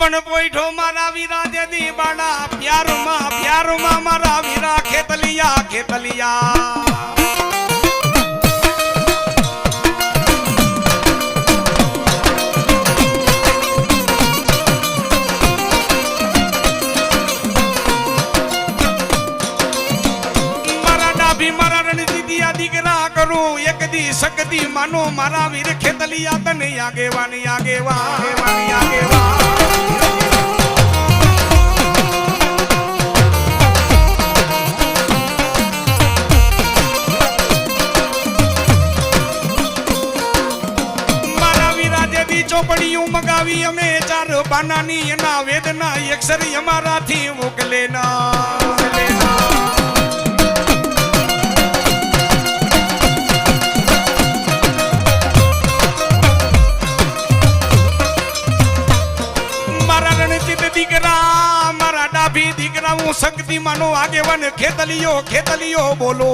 પણ પોઈઠો મારા વીરા જેદી બાડા પ્યારમાં મારા વીરા ખેતલિયા દીકરા કરું એક દી શકતી માનો મારા વીર ખેતલિયા તને આગેવાની મારા વીરા જેવી ચોપડીઓ મગાવી અમે 4 પાનાની એના વેદના અક્ષરી અમારાથી મોકલે ના દીકરા મારા ડાભી દીકરા હું શક્તિ માનો આગેવાન ખેતલિયો બોલો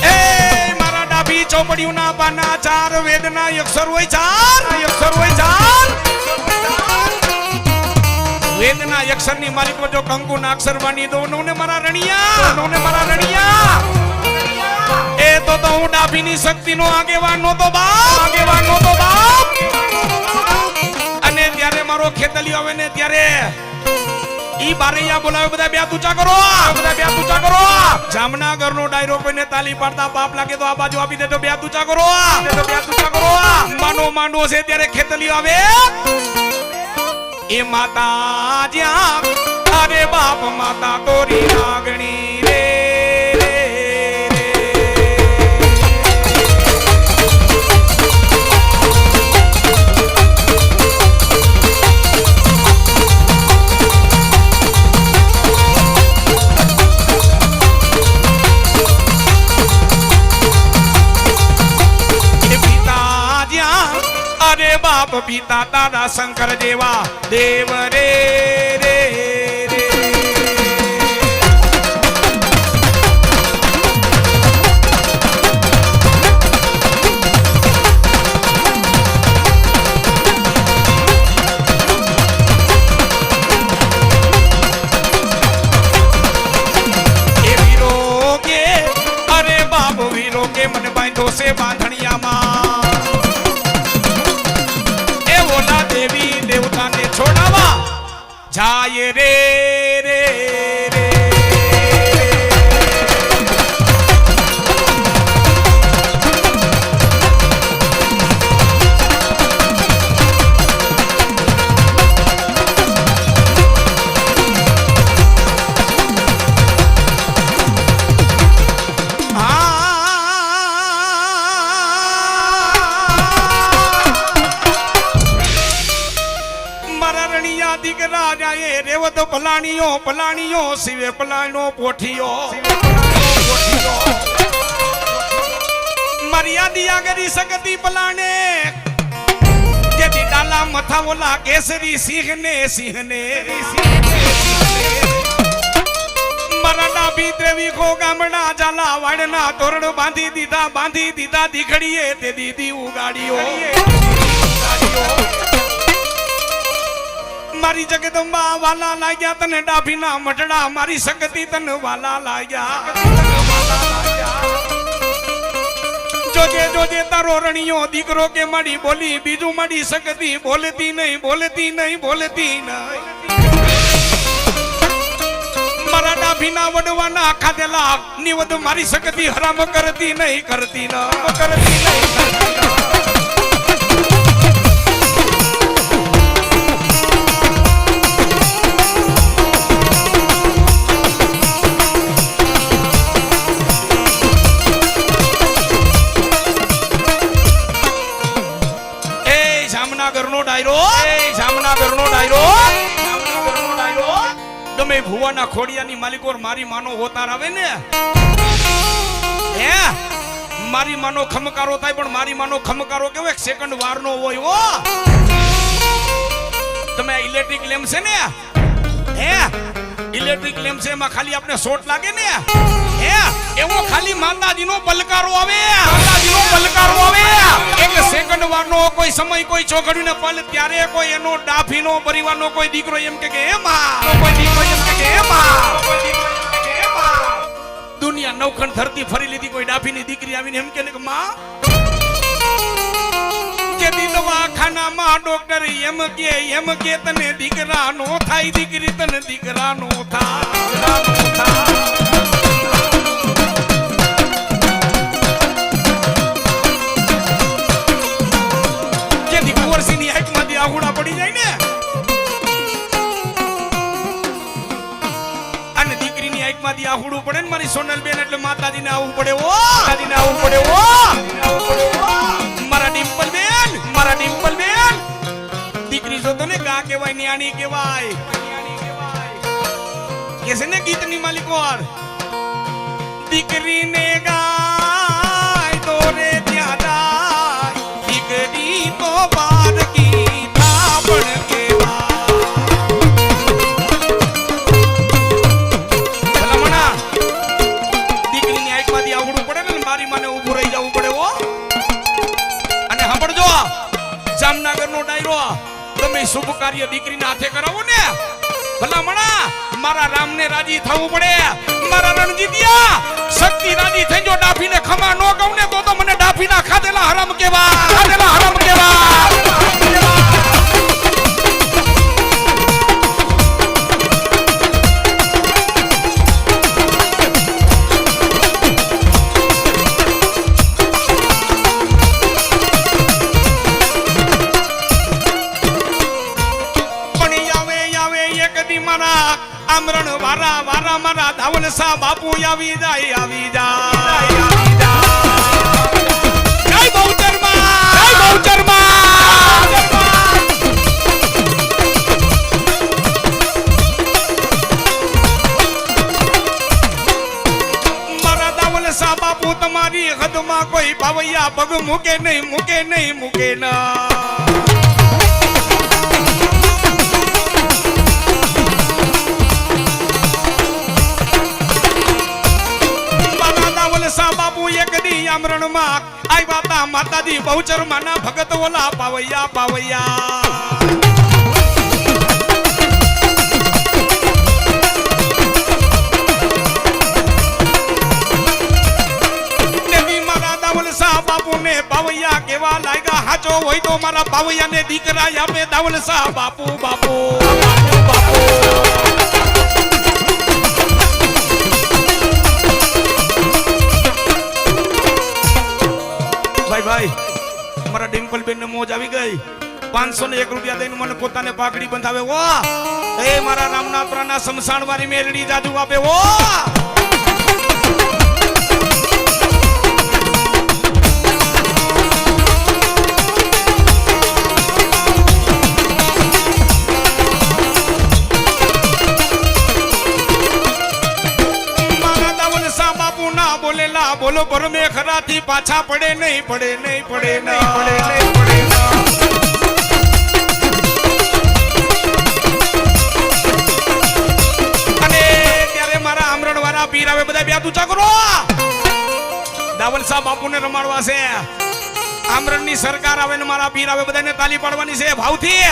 એ મારા ડાભી ચોપડીઓના પાના 4 વેદના અક્ષર હોય 4 વેદના અક્ષરની માલિક જો કંકુના અક્ષર વાણી દો ને મારા રણિયા એ તો હું ડાભીની શક્તિનો આગેવાન નહોતો બાપ અને ત્યારે મારો ખેતલિયો આવે ને ત્યારે ઈ બારૈયા બોલાવે બધા બે ઊંચા કરો જામનગરનો ડાયરો કોઈને તાલી પાડતા પાપ લાગે તો આ બાજુ આપી દેજો બે ઊંચા કરો માનો છે ત્યારે ખેતલિયો આવે એ માતા જ્યાં અરે બાપ માતા તોરી લાગણી રે બાપ પિતા તારા શંકર જેવા દેવ રે વીરો કે મને બાંધો છે બાંધણિયામાં દેવી દેવતાને છોડાવા જાય રે દીકરા જાય રેવત પલાણીઓ શિવે પલાણો પોઠિયો મર્યાદિયા કરી શકતી પલાણે જેથી ડાલા મથા ઓલા કેસરી સિંહને મરડા ભીતરેવી ખો ગામડા જાલા વાડના તોરણ બાંધી દીધા દીખડીએ તે દીદી ઉગાડીઓ મારી જગદંબા વાલા લાગ્યા તને ડાભીના મટડા મારી શક્તિ તને વાલા લાગ્યા જોજે તારો રણિયો દીકરો કે મારી બોલી બીજું મારી શક્તિ બોલતી નહીં મારા ડાભીના વડવાના ખાધેલા નિવદ મારી શક્તિ હરામ કરતી નહીં જામનગરનો ડાયરો તમે ભુવાના ખોડિયાની માલિકો મારી માનો હોતાર આવે ને હે મારી માનો ખમકારો થાય પણ મારી માનો ખમકારો કેવો એક સેકન્ડ વારનો હોય હો તમે ઇલેક્ટ્રિક લેમ્પ છે ને હે ઇલેક્ટ્રિક લેમ્પ છે એમાં ખાલી આપણે શોર્ટ લાગે ને હે એવો ખાલી માતાજીનો પલકારો આવે માતાજીનો પલકારો આવે એક સેકન્ડ વારનો કોઈ સમય કોઈ ચોઘડીને પલ ત્યારે કોઈ એનો ડાફીનો પરિવારનો કોઈ દીકરો એમ કે હે માં કોઈ દીકરો એમ કે હે માં દુનિયા નવખંડ ધરતી ફરી લીધી કોઈ ડાફીની દીકરી આવીને એમ કે માં કે દવાખાનામાં ડોક્ટર એમ કે તને દીકરા નો થાય દીકરી તને દીકરા નો થાય કે દીકરીની આંખમાંથી આહુડા પડી જાય ને અને દીકરીની આંખમાંથી આહુડું પડે ને મારી સોનલબેન એટલે માતાજીને આવવું પડે ઓ માતાજીને આવવું પડે ઓ મારા ડિમ્પલ બેન દીકરી જો તો ને ગા કહેવાય ન્યાણી કહેવાય કે છે ને ગીતની માલિકોર દીકરીને ગાય તો રે ત્યાં જાય દીકરી તો બાર કી થાપણ કહેવાય ભલામણા દીકરીની આંખમાંથી આવડું પડે ને મારી માને ઊભું રહી જવું પડે ઓ અને સાંભળજો જામનગરનો ડાયરો તમે શુભ કાર્ય દીકરીના હાથે કરાવો ને ભલામણા મારા રામને રાજી થવું પડે મારા રણજીતિયા શક્તિ રાજી થઈ જો ડાફીને ખમા નો કહું ને તો મને ડાફીના ખાધેલા હરામ કેવા ખાધેલા હરામ કેવા આમરણ વારા વારા મારા ધાવલ સા બાપુ આવી જાય જય બહુચર મારા ધાવલ સા બાપુ તમારી હદમાં કોઈ ભાવૈયા પગ મૂકે નહીં ના બાપુ એક દી આમરણ માં આવ્યા તા માતાજી બહુચર માના ભગત ઓલા પાવૈયા દેવી મારા દાવલ શાહ બાપુ ને પાવૈયા કેવા લાગ્યા હાચો હોય તો મારા પાવૈયા ને દીકરા આપે દાવલ શાહ બાપુ ભાઈ મારા ડિમ્પલ બેન ને મોજ આવી ગઈ 501 રૂપિયા દઈને મને પોતાને પાઘડી બંધાવે ઓ એ મારા રામનાથરાના સમસાણ વાળી મેલડી જાદુ આપે ઓ બોલો પરમે ખરાથી પાછા પડે નહીં અને ત્યારે મારા આમરણ વાળા પીર આવે બધા બે ઊંચા કરો દાવલ શાહ બાપુને રમાડવા છે આમરણ ની સરકાર આવે ને મારા પીર આવે બધાને તાલી પાડવાની છે ભાવથી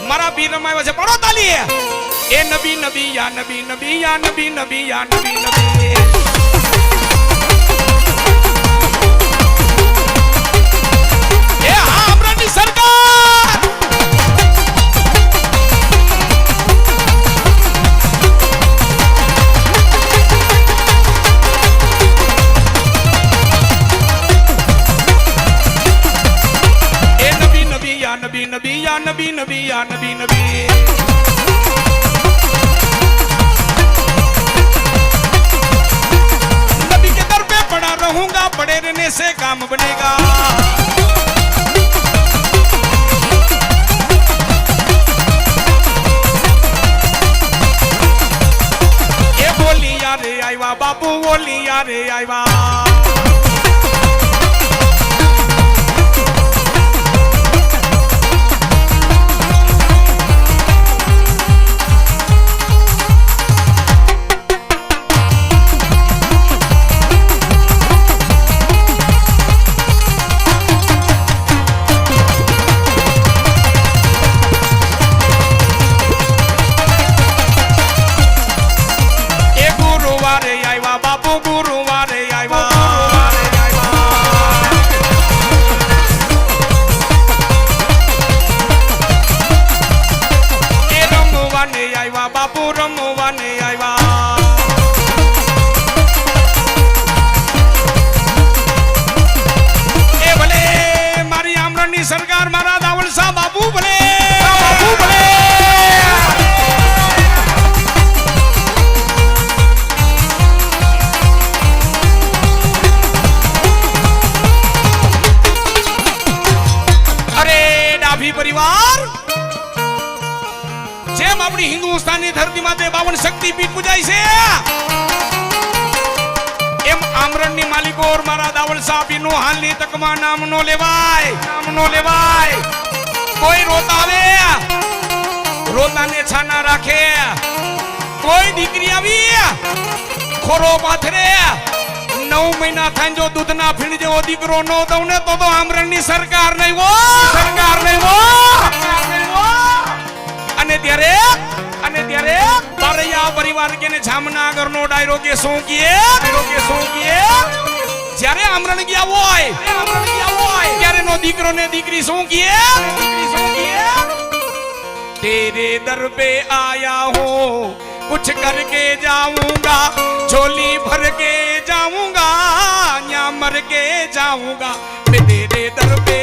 મારા પીર રમાવ્યા છે પાડો તાલી એ નબી યા નબી નબી के दर पे पड़ा रहूंगा पड़े रहने से काम बनेगा ये बोली यारे आईवा बापू बोली यारे आईवा આપણી હિન્દુસ્તાનની ધરતી માતે 52 શક્તિપીઠ પૂજાય છે એમ આમરણની માલિકો ઓર મારા દાવલ સાહેબનો હાલની તકમાં નામ નો લેવાય કોઈ રોતાવે રોતાને છાના રાખે કોઈ દીકરી આવી ખોરો પાથરે 9 મહિના થાય જો દૂધના ફીણ જેવો દીકરો નો દઉં ને તો આમરણની સરકાર નહીં હો અને ત્યારે બારૈયા પરિવાર કે ને જામનગર નો ડાયરો કે શું કીએ જ્યારે આમરણ ગયા હોય ત્યારે નો દીકરો ને દીકરી શું કીએ तेरे दर पे आया हूँ कुछ करके जाऊंगा झोली भर के जाऊंगा या मर के जाऊंगा मैं तेरे दर पे